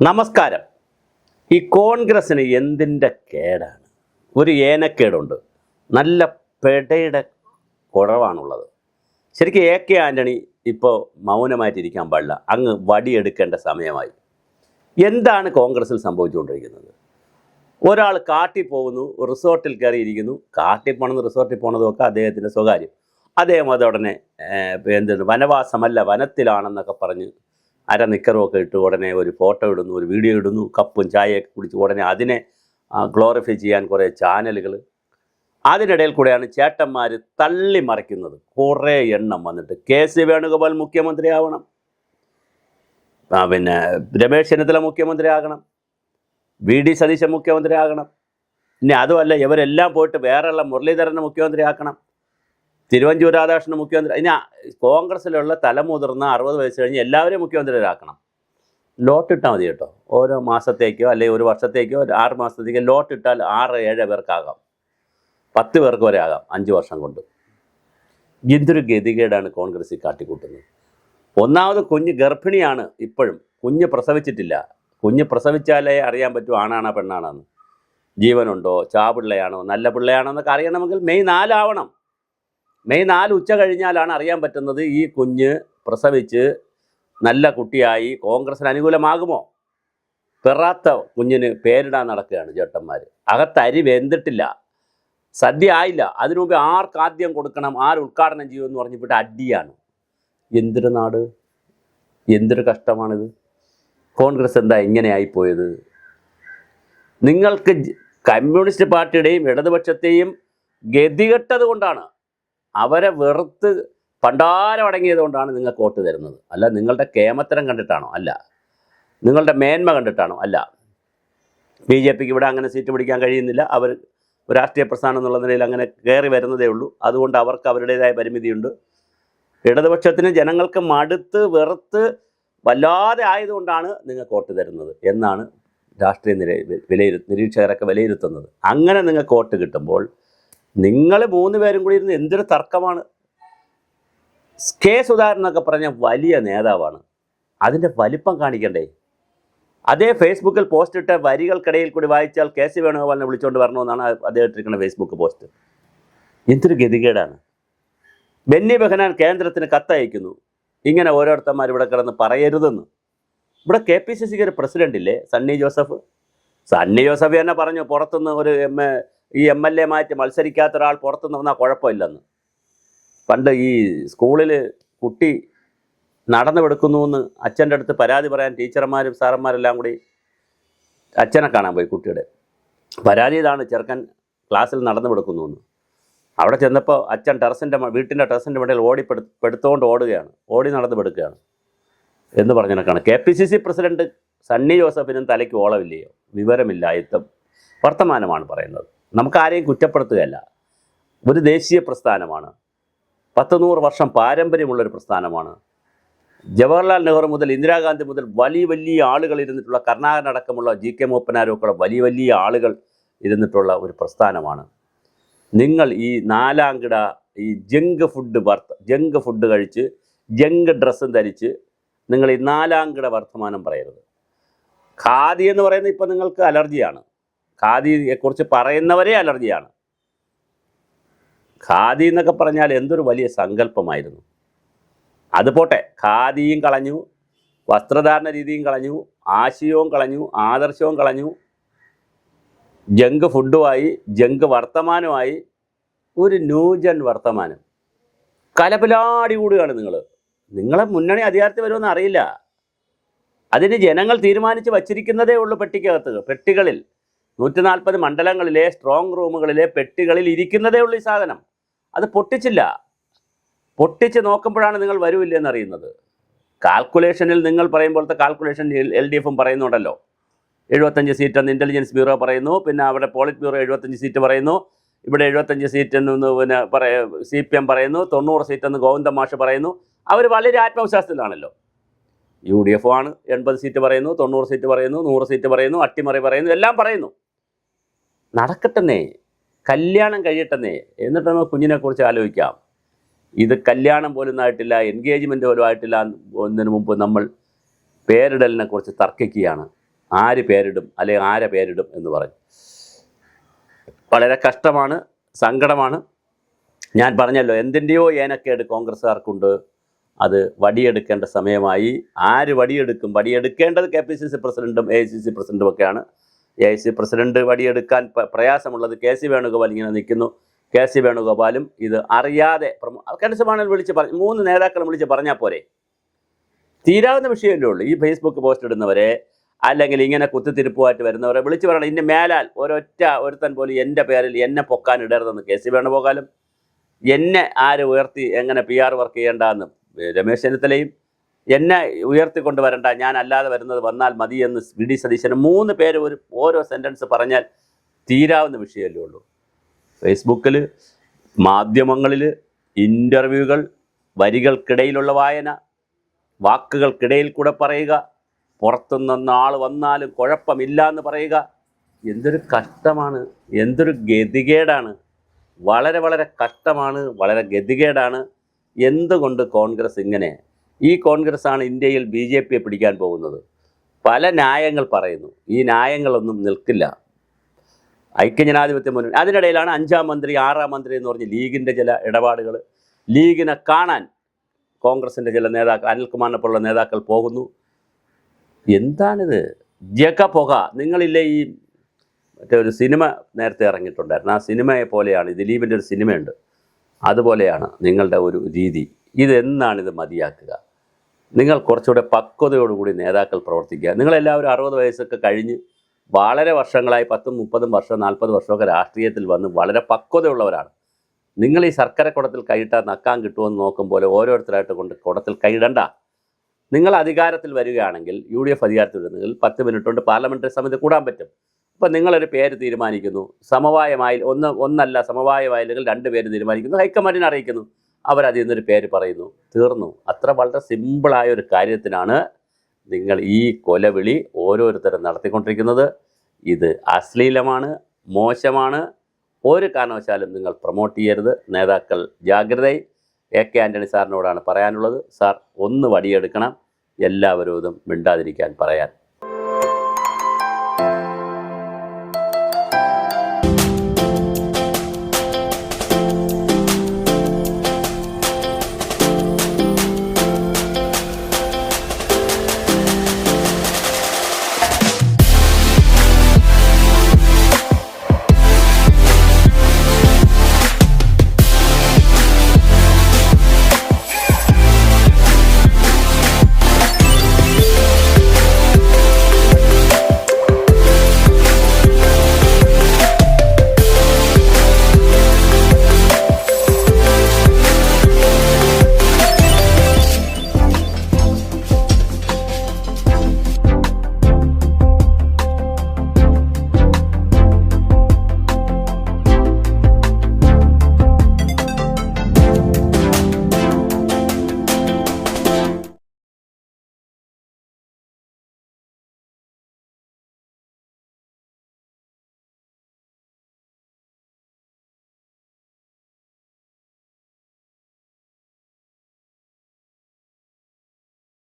നമസ്കാരം. ഈ കോൺഗ്രസ്സിന് എന്തിൻ്റെ കേടാണ്? ഒരു ഏനക്കേടുണ്ട്. നല്ല പെടയുടെ കുറവാണുള്ളത്. ശരിക്കും കെ ആൻ്റണി ഇപ്പോൾ മൗനമായിട്ടിരിക്കാൻ പാടില്ല. അങ്ങ് വടിയെടുക്കേണ്ട സമയമായി. എന്താണ് കോൺഗ്രസ്സിൽ സംഭവിച്ചുകൊണ്ടിരിക്കുന്നത്? ഒരാൾ കാട്ടിൽ പോകുന്നു, റിസോർട്ടിൽ കയറിയിരിക്കുന്നു. കാട്ടിൽ പോകണമെന്ന് റിസോർട്ടിൽ പോകണതൊക്കെ അദ്ദേഹത്തിൻ്റെ സ്വകാര്യം. അദ്ദേഹം അതോടനെ വനവാസമല്ല വനത്തിലാണെന്നൊക്കെ പറഞ്ഞ് നിക്കറുമൊക്കെ ഇട്ട് ഉടനെ ഒരു ഫോട്ടോ ഇടുന്നു, ഒരു വീഡിയോ ഇടുന്നു, കപ്പും ചായയൊക്കെ കുടിച്ച് ഉടനെ അതിനെ ഗ്ലോറിഫൈ ചെയ്യാൻ കുറേ ചാനലുകൾ. അതിനിടയിൽ കൂടെയാണ് ചേട്ടന്മാർ തള്ളി മറിക്കുന്നത്. കുറേ എണ്ണം വന്നിട്ട് കെ.സി. വേണുഗോപാൽ മുഖ്യമന്ത്രി ആവണം, പിന്നെ രമേശ് ചെന്നിത്തല മുഖ്യമന്ത്രി ആകണം, വി.ഡി. സതീശൻ മുഖ്യമന്ത്രി ആകണം. ഇനി അതുമല്ല, ഇവരെല്ലാം പോയിട്ട് വേറെയുള്ള മുരളീധരനെ മുഖ്യമന്ത്രി ആക്കണം, തിരുവഞ്ചൂർ രാധാകൃഷ്ണൻ മുഖ്യമന്ത്രി. ഇനി കോൺഗ്രസ്സിലുള്ള തലമുതിർന്ന 60 വയസ്സ് കഴിഞ്ഞ് എല്ലാവരെയും മുഖ്യമന്ത്രിയാക്കണം. ലോട്ടിട്ടാൽ മതി കേട്ടോ. ഓരോ മാസത്തേക്കോ അല്ലെങ്കിൽ ഒരു വർഷത്തേക്കോ 6 മാസത്തേക്കോ ലോട്ടിട്ടാൽ 6-7 പേർക്കാകാം, 10 പേർക്ക് വരെ ആകാം 5 വർഷം കൊണ്ട്. എന്തൊരു ഗതികേടാണ് കോൺഗ്രസ്സിൽ കാട്ടിക്കൂട്ടുന്നത്. ഒന്നാമത് കുഞ്ഞ് ഗർഭിണിയാണ്, ഇപ്പോഴും കുഞ്ഞ് പ്രസവിച്ചിട്ടില്ല. കുഞ്ഞ് പ്രസവിച്ചാലേ അറിയാൻ പറ്റൂ ആണാണോ പെണ്ണാണെന്ന്, ജീവനുണ്ടോ, ചാപിള്ളയാണോ നല്ല പിള്ളയാണോ എന്നൊക്കെ അറിയണമെങ്കിൽ മെയ് 4 ആവണം. മെയ് 4 ഉച്ച കഴിഞ്ഞാലാണ് അറിയാൻ പറ്റുന്നത് ഈ കുഞ്ഞ് പ്രസവിച്ച് നല്ല കുട്ടിയായി കോൺഗ്രസ്സിന് അനുകൂലമാകുമോ. പെറാത്ത കുഞ്ഞിന് പേരിടാൻ നടക്കുകയാണ് ചേട്ടന്മാർ. അകത്തരി വെന്തിട്ടില്ല, സദ്യ ആയില്ല. അതിനു മുമ്പ് ആർക്കാദ്യം കൊടുക്കണം, ഉദ്ഘാടനം ചെയ്യുമെന്ന് പറഞ്ഞിട്ട് അടിയാണ്. എന്തൊരു നാട്, എന്തൊരു കഷ്ടമാണിത്. കോൺഗ്രസ് എന്താ ഇങ്ങനെയായിപ്പോയത്? നിങ്ങൾക്ക് കമ്മ്യൂണിസ്റ്റ് പാർട്ടിയുടെയും ഇടതുപക്ഷത്തെയും ഗതികെട്ടത് കൊണ്ടാണ്, അവരെ വെറുത്ത് പണ്ടാരം അടങ്ങിയത് കൊണ്ടാണ് നിങ്ങൾക്ക് വോട്ട് തരുന്നത്. അല്ല നിങ്ങളുടെ കേമത്തരം കണ്ടിട്ടാണോ? അല്ല. നിങ്ങളുടെ മേന്മ കണ്ടിട്ടാണോ? അല്ല. ബി.ജെ.പിക്ക് ഇവിടെ അങ്ങനെ സീറ്റ് പിടിക്കാൻ കഴിയുന്നില്ല. അവർ രാഷ്ട്രീയ പ്രസ്ഥാനം എന്നുള്ള നിലയിൽ അങ്ങനെ കയറി വരുന്നതേ ഉള്ളൂ. അതുകൊണ്ട് അവർക്ക് അവരുടേതായ പരിമിതിയുണ്ട്. ഇടതുപക്ഷത്തിന് ജനങ്ങൾക്ക് മടുത്ത് വെറുത്ത് വല്ലാതെ ആയതുകൊണ്ടാണ് നിങ്ങൾക്ക് വോട്ട് തരുന്നത് എന്നാണ് രാഷ്ട്രീയ നിരീക്ഷകരൊക്കെ വിലയിരുത്തുന്നത്. അങ്ങനെ നിങ്ങൾക്ക് വോട്ട് കിട്ടുമ്പോൾ നിങ്ങൾ 3 പേരും കൂടി ഇരുന്ന് എന്തൊരു തർക്കമാണ്. കെ. സുധാകരൻ എന്നൊക്കെ പറഞ്ഞ വലിയ നേതാവാണ്, അതിൻ്റെ വലിപ്പം കാണിക്കണ്ടേ? അതേ ഫേസ്ബുക്കിൽ പോസ്റ്റ് ഇട്ട വരികൾക്കിടയിൽ കൂടി വായിച്ചാൽ കെ.സി. വേണുഗോപാലിനെ വിളിച്ചുകൊണ്ട് വരണമെന്നാണ് അദ്ദേഹം ഇട്ടിരിക്കുന്ന ഫേസ്ബുക്ക് പോസ്റ്റ്. എന്തൊരു ഗതികേടാണ്. ബെന്നി ബെഹനാൻ കേന്ദ്രത്തിന് കത്തയക്കുന്നു, ഇങ്ങനെ ഓരോരുത്തന്മാർ ഇവിടെ കിടന്ന് പറയരുതെന്ന്. ഇവിടെ KPCC ഒരു പ്രസിഡന്റ് ഇല്ലേ, സണ്ണി ജോസഫ് തന്നെ പറഞ്ഞു പുറത്തുനിന്ന് ഒരു MLA മാറ്റി മത്സരിക്കാത്ത ഒരാൾ പുറത്തുനിന്ന് വന്നാൽ കുഴപ്പമില്ലെന്ന്. പണ്ട് ഈ സ്കൂളിൽ കുട്ടി നടന്നു എടുക്കുന്നു എന്ന് അച്ഛൻ്റെ അടുത്ത് പരാതി പറയാൻ ടീച്ചർമാരും സാറന്മാരെല്ലാം കൂടി അച്ഛനെ കാണാൻ പോയി. കുട്ടിയുടെ പരാതി ഇതാണ്, ചെറുക്കൻ ക്ലാസ്സിൽ നടന്നു എടുക്കുന്നു എന്ന്. അവിടെ ചെന്നപ്പോൾ അച്ഛൻ വീട്ടിൻ്റെ ടെറസിൻ്റെ മുകളിൽ പെടുത്തുകൊണ്ട് ഓടി നടന്നു പെടുക്കുകയാണ് എന്ന് പറഞ്ഞതിനൊക്കെയാണ്. KPCC പ്രസിഡന്റ് സണ്ണി ജോസഫിനും തലയ്ക്ക് ഓളമില്ലയോ, വിവരമില്ലായത്തും വർത്തമാനമാണ് പറയുന്നത്. നമുക്ക് ആരെയും കുറ്റപ്പെടുത്തുകയല്ല. ഒരു ദേശീയ പ്രസ്ഥാനമാണ്, 100 വർഷം പാരമ്പര്യമുള്ളൊരു പ്രസ്ഥാനമാണ്. ജവഹർലാൽ നെഹ്റു മുതൽ ഇന്ദിരാഗാന്ധി മുതൽ വലിയ ആളുകൾ ഇരുന്നിട്ടുള്ള, കരുണാകരനടക്കമുള്ള GK മൂപ്പനാരൊക്കെയുള്ള വലിയ ആളുകൾ ഇരുന്നിട്ടുള്ള ഒരു പ്രസ്ഥാനമാണ്. നിങ്ങൾ ഈ 4-ാം കിട ഈ ജങ്ക് ഫുഡ് കഴിച്ച് ജങ്ക് ഡ്രസ്സും ധരിച്ച് നിങ്ങൾ ഈ 4-ാം കിട വർത്തമാനം പറയരുത്. ഖാദി എന്ന് പറയുന്നത് ഇപ്പം നിങ്ങൾക്ക് അലർജിയാണ്. ഖാദിയെക്കുറിച്ച് പറയുന്നവരെ അലർജിയാണ്. ഖാദി എന്നൊക്കെ പറഞ്ഞാൽ എന്തൊരു വലിയ സങ്കല്പമായിരുന്നു. അത് പോട്ടെ, ഖാദിയും കളഞ്ഞു, വസ്ത്രധാരണ രീതിയും കളഞ്ഞു, ആശയവും കളഞ്ഞു, ആദർശവും കളഞ്ഞു, ജങ്ക് ഫുഡുമായി, ജങ്ക് വർത്തമാനമായി, ഒരു ന്യൂജൻ വർത്തമാനം. കലപിലാടി കൂടുകയാണ് നിങ്ങളെ മുന്നണി അധികാരത്തിൽ വരുമെന്ന് അറിയില്ല. അതിന് ജനങ്ങൾ തീരുമാനിച്ച് വച്ചിരിക്കുന്നതേ ഉള്ളൂ. പെട്ടികളിൽ 140 മണ്ഡലങ്ങളിലെ സ്ട്രോങ് റൂമുകളിലെ പെട്ടികളിൽ ഇരിക്കുന്നതേ ഉള്ളൂ ഈ സാധനം. അത് പൊട്ടിച്ചില്ല. പൊട്ടിച്ച് നോക്കുമ്പോഴാണ് നിങ്ങൾ വരുമില്ലെന്ന് അറിയുന്നത്. കാൽക്കുലേഷനിൽ നിങ്ങൾ പറയുമ്പോഴത്തെ കാൽക്കുലേഷൻ LDFും പറയുന്നുണ്ടല്ലോ. 75 സീറ്റെന്ന് ഇൻ്റലിജൻസ് ബ്യൂറോ പറയുന്നു, പിന്നെ അവിടെ പോളിറ്റ് ബ്യൂറോ 75 സീറ്റ് പറയുന്നു, ഇവിടെ 75 സീറ്റെന്ന് പിന്നെ CPM പറയുന്നു, 90 സീറ്റെന്ന് ഗോവിന്ദ മാഷ് പറയുന്നു. അവർ വളരെ ആത്മവിശ്വാസത്തിലാണല്ലോ. UDF ആണ് 80 സീറ്റ് പറയുന്നു, 90 സീറ്റ് പറയുന്നു, 100 സീറ്റ് പറയുന്നു, അട്ടിമറി പറയുന്നു, എല്ലാം പറയുന്നു. നടക്കട്ടെന്നേ, കല്യാണം കഴിയട്ടെന്നേ, എന്നിട്ട് നമുക്ക് കുഞ്ഞിനെക്കുറിച്ച് ആലോചിക്കാം. ഇത് കല്യാണം പോലും ആയിട്ടില്ല, എൻഗേജ്മെൻറ്റ് പോലും ആയിട്ടില്ല എന്നതിന് മുമ്പ് നമ്മൾ പേരിടലിനെ കുറിച്ച് തർക്കിക്കുകയാണ്. ആര് പേരിടും അല്ലെങ്കിൽ ആരെ പേരിടും എന്ന് പറഞ്ഞു. വളരെ കഷ്ടമാണ്, സങ്കടമാണ്. ഞാൻ പറഞ്ഞല്ലോ, എന്തിൻ്റെയോ ഏനക്കേട് കോൺഗ്രസ്സുകാർക്കുണ്ട്. അത് വടിയെടുക്കേണ്ട സമയമായി. ആര് വടിയെടുക്കും? വടിയെടുക്കേണ്ടത് KPCC പ്രസിഡൻറ്റും AICC പ്രസിഡൻറ്റും ഒക്കെയാണ്. AICC പ്രസിഡൻറ്റ് വടിയെടുക്കാൻ പ്രയാസമുള്ളത് KC വേണുഗോപാൽ ഇങ്ങനെ നിൽക്കുന്നു. KC വേണുഗോപാലും ഇത് അറിയാതെ കണിശമാണെന്ന് വിളിച്ച് പറഞ്ഞു. 3 നേതാക്കളും വിളിച്ച് പറഞ്ഞാൽ പോരെ? തീരാവുന്ന വിഷയമല്ലേ ഉള്ളൂ. ഈ ഫേസ്ബുക്ക് പോസ്റ്റ് ഇടുന്നവരെ അല്ലെങ്കിൽ ഇങ്ങനെ കുത്തിത്തിരിപ്പുമായിട്ട് വരുന്നവരെ വിളിച്ച് പറയണം, ഇനി മേലാൽ ഒരുത്തൻ പോലും എൻ്റെ പേരിൽ എന്നെ പൊക്കാൻ ഇടരുതെന്ന് KC വേണുഗോപാലും, എന്നെ ആര് ഉയർത്തി എങ്ങനെ PR വർക്ക് ചെയ്യേണ്ടെന്ന് രമേശ് ചെന്നിത്തലയും, എന്നെ ഉയർത്തിക്കൊണ്ട് വരണ്ട, ഞാൻ അല്ലാതെ വരുന്നത് വന്നാൽ മതി എന്ന് VD സതീശനും, 3 പേര് ഓരോ സെൻറ്റൻസ് പറഞ്ഞാൽ തീരാവുന്ന വിഷയമല്ലേ ഉള്ളൂ. ഫേസ്ബുക്കിൽ, മാധ്യമങ്ങളിൽ ഇൻ്റർവ്യൂകൾ, വരികൾക്കിടയിലുള്ള വായന, വാക്കുകൾക്കിടയിൽ കൂടെ പറയുക, പുറത്തുനിന്ന് ആൾ വന്നാലും കുഴപ്പമില്ല എന്ന് പറയുക. എന്തൊരു കഷ്ടമാണ്, എന്തൊരു ഗതികേടാണ്. വളരെ വളരെ കഷ്ടമാണ്, വളരെ ഗതികേടാണ്. എന്തുകൊണ്ട് കോൺഗ്രസ് ഇങ്ങനെ? ഈ കോൺഗ്രസ്സാണ് ഇന്ത്യയിൽ BJPയെ പിടിക്കാൻ പോകുന്നത്. പല ന്യായങ്ങൾ പറയുന്നു. ഈ ന്യായങ്ങളൊന്നും നിൽക്കില്ല. ഐക്യജനാധിപത്യ മുന്നണി, അതിനിടയിലാണ് 5-ാം മന്ത്രി 6-ാം മന്ത്രി എന്ന് പറഞ്ഞ് ലീഗിൻ്റെ ചില ഇടപാടുകൾ. ലീഗിനെ കാണാൻ കോൺഗ്രസിൻ്റെ ചില നേതാക്കൾ, അനിൽകുമാറിനെ പോലുള്ള നേതാക്കൾ പോകുന്നു. എന്താണിത്? ജഗപുക. നിങ്ങളില്ലേ ഈ മറ്റേ ഒരു സിനിമ നേരത്തെ ഇറങ്ങിയിട്ടുണ്ടായിരുന്നു, ആ സിനിമയെ പോലെയാണ്. ദിലീപിൻ്റെ ഒരു സിനിമയുണ്ട്, അതുപോലെയാണ് നിങ്ങളുടെ ഒരു രീതി. ഇതെന്നാണിത് മതിയാക്കുക? നിങ്ങൾ കുറച്ചുകൂടെ പക്വതയോടുകൂടി നേതാക്കൾ പ്രവർത്തിക്കുക. നിങ്ങളെല്ലാവരും 60 വയസ്സൊക്കെ കഴിഞ്ഞ് വളരെ വർഷങ്ങളായി 10, 30 വർഷം, 40 വർഷമൊക്കെ രാഷ്ട്രീയത്തിൽ വന്ന് വളരെ പക്വതയുള്ളവരാണ്. നിങ്ങൾ ഈ ശർക്കര കുടത്തിൽ കൈയിട്ടാൽ നക്കാൻ കിട്ടുമെന്ന് നോക്കും പോലെ ഓരോരുത്തരായിട്ട് കൊണ്ട് കുടത്തിൽ കൈയിടണ്ട. നിങ്ങൾ അധികാരത്തിൽ വരികയാണെങ്കിൽ, UDF അധികാരത്തിൽ വരുന്നെങ്കിൽ 10 മിനിറ്റ് കൊണ്ട് പാർലമെൻ്ററി സമിതി കൂടാൻ പറ്റും. അപ്പോൾ നിങ്ങളൊരു പേര് തീരുമാനിക്കുന്നു, സമവായമായി ഒന്നല്ല സമവായമായില്ലെങ്കിൽ 2 പേര് തീരുമാനിക്കുന്നു, ഹൈക്കമാൻഡിനെ അറിയിക്കുന്നു, അവരതിൽ നിന്നൊരു പേര് പറയുന്നു, തീർന്നു. അത്ര വളരെ സിമ്പിളായ ഒരു കാര്യത്തിനാണ് നിങ്ങൾ ഈ കൊലവിളി ഓരോരുത്തരും നടത്തിക്കൊണ്ടിരിക്കുന്നത്. ഇത് അശ്ലീലമാണ്, മോശമാണ്. ഒരു കാരണവശാലും നിങ്ങൾ പ്രൊമോട്ട് ചെയ്യരുത്. നേതാക്കൾ ജാഗ്രതയിൽ. AK ആൻ്റണി സാറിനോടാണ് പറയാനുള്ളത്. സാർ ഒന്ന് വടിയെടുക്കണം, എല്ലാവരും ഇതും മിണ്ടാതിരിക്കാൻ പറയാൻ.